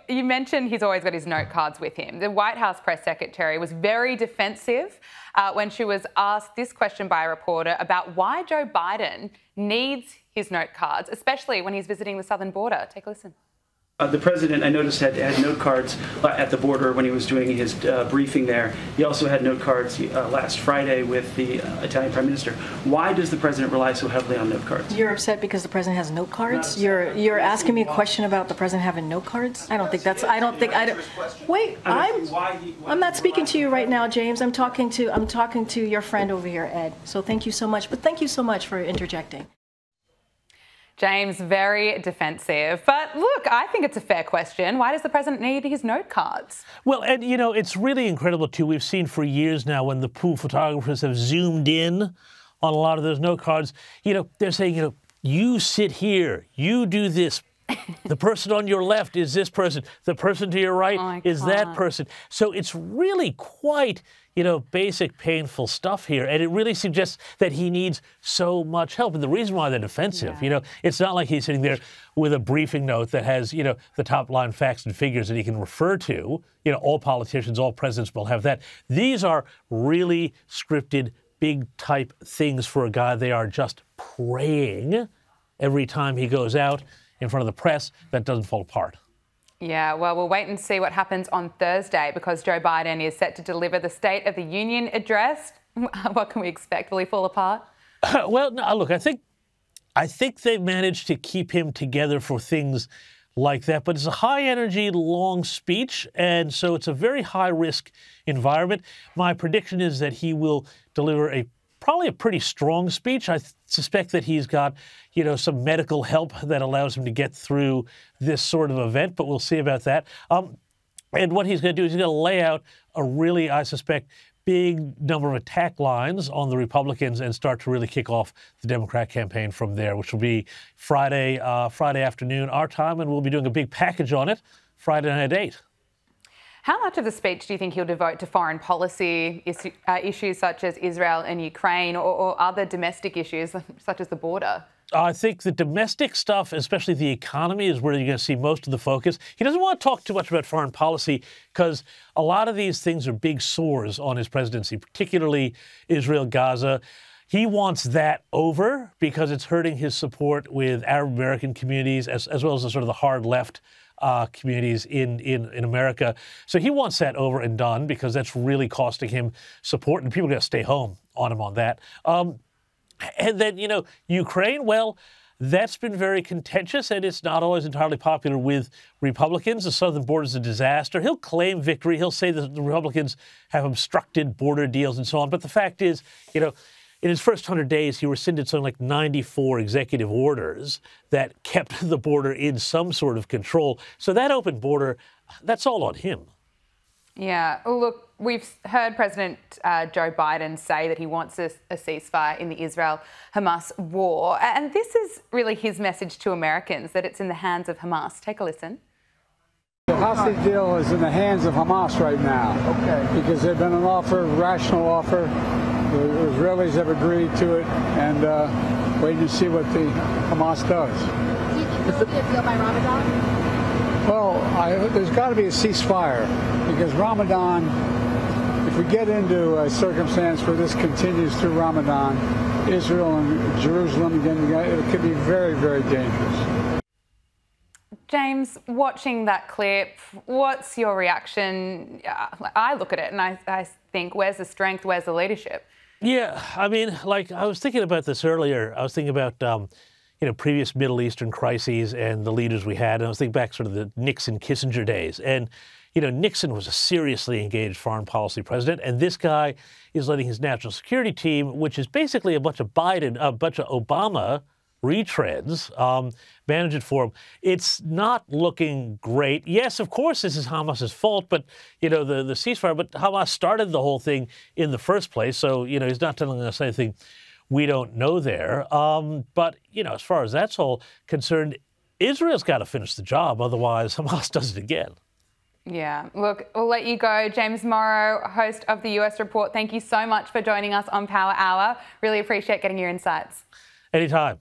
you mentioned he's always got his note cards with him. The White House press secretary was very defensive when she was asked this question by a reporter about why Joe Biden needs his note cards, especially when he's visiting the southern border. Take a listen. The president, I noticed, had note cards at the border when he was doing his briefing there. He also had note cards last Friday with the Italian prime minister. Why does the president rely so heavily on note cards? You're upset because the president has note cards? You're asking me a question about the president having note cards? I don't think that's. Wait, I'm not speaking to you right now, James. I'm talking to your friend over here, Ed. So thank you so much. But thank you so much for interjecting. James, very defensive. But look, I think it's a fair question. Why does the president need his note cards? Well, and, you know, it's really incredible, too. We've seen for years now when the pool photographers have zoomed in on a lot of those note cards, you know, they're saying, you know, you sit here, you do this. The person on your left is this person. The person to your right is that person. So it's really quite, you know, basic, painful stuff here. And it really suggests that he needs so much help. And the reason why they're defensive, you know, it's not like he's sitting there with a briefing note that has, you know, the top line facts and figures that he can refer to. You know, all politicians, all presidents will have that. These are really scripted, big type things for a guy. They are just praying every time he goes out in front of the press that doesn't fall apart. Yeah, well, we'll wait and see what happens on Thursday because Joe Biden is set to deliver the State of the Union address. What can we expect? Will he fall apart? Well, no, look, I think they've managed to keep him together for things like that, but it's a high-energy, long speech, and so it's a very high-risk environment. My prediction is that he will deliver probably a pretty strong speech. I suspect that he's got, you know, some medical help that allows him to get through this sort of event, but we'll see about that. And what he's going to do is he's going to lay out a really, I suspect, big number of attack lines on the Republicans and start to really kick off the Democrat campaign from there, which will be Friday afternoon our time, and we'll be doing a big package on it Friday night at 8. How much of the speech do you think he'll devote to foreign policy issues such as Israel and Ukraine or other domestic issues such as the border? I think the domestic stuff, especially the economy, is where you're going to see most of the focus. He doesn't want to talk too much about foreign policy because a lot of these things are big sores on his presidency, particularly Israel, Gaza. He wants that over because it's hurting his support with Arab American communities as well as the sort of the hard left communities in America. So he wants that over and done because that's really costing him support, and people are going to stay home on him on that. And then, you know, Ukraine, well, that's been very contentious, and it's not always entirely popular with Republicans. The southern border is a disaster. He'll claim victory. He'll say that the Republicans have obstructed border deals and so on. But the fact is, you know, in his first 100 days, he rescinded something like 94 executive orders that kept the border in some sort of control. So that open border, that's all on him. Yeah. Look, we've heard President Joe Biden say that he wants a ceasefire in the Israel-Hamas war. And this is really his message to Americans, that it's in the hands of Hamas. Take a listen. The hostage deal is in the hands of Hamas right now. Okay. Because they've been an offer, rational offer. The Israelis have agreed to it, and waiting to see what the Hamas does. Do you think there will be a deal by Ramadan? Well, there's got to be a ceasefire, because Ramadan, if we get into a circumstance where this continues through Ramadan, Israel and Jerusalem again, it could be very, very dangerous. James, watching that clip, what's your reaction? I look at it and I think, where's the strength, where's the leadership? Yeah, I mean, like, I was thinking about this earlier. I was thinking about, you know, previous Middle Eastern crises and the leaders we had. And I was thinking back sort of the Nixon-Kissinger days. And, you know, Nixon was a seriously engaged foreign policy president. And this guy is letting his national security team, which is basically a bunch of Obama retreads, manage it for him. It's not looking great. Yes, of course, this is Hamas's fault, but, you know, the ceasefire, but Hamas started the whole thing in the first place. So, you know, he's not telling us anything we don't know there. But, you know, as far as that's all concerned, Israel's got to finish the job. Otherwise, Hamas does it again. Yeah. Look, we'll let you go. James Morrow, host of the US Report, thank you so much for joining us on Power Hour. Really appreciate getting your insights. Anytime.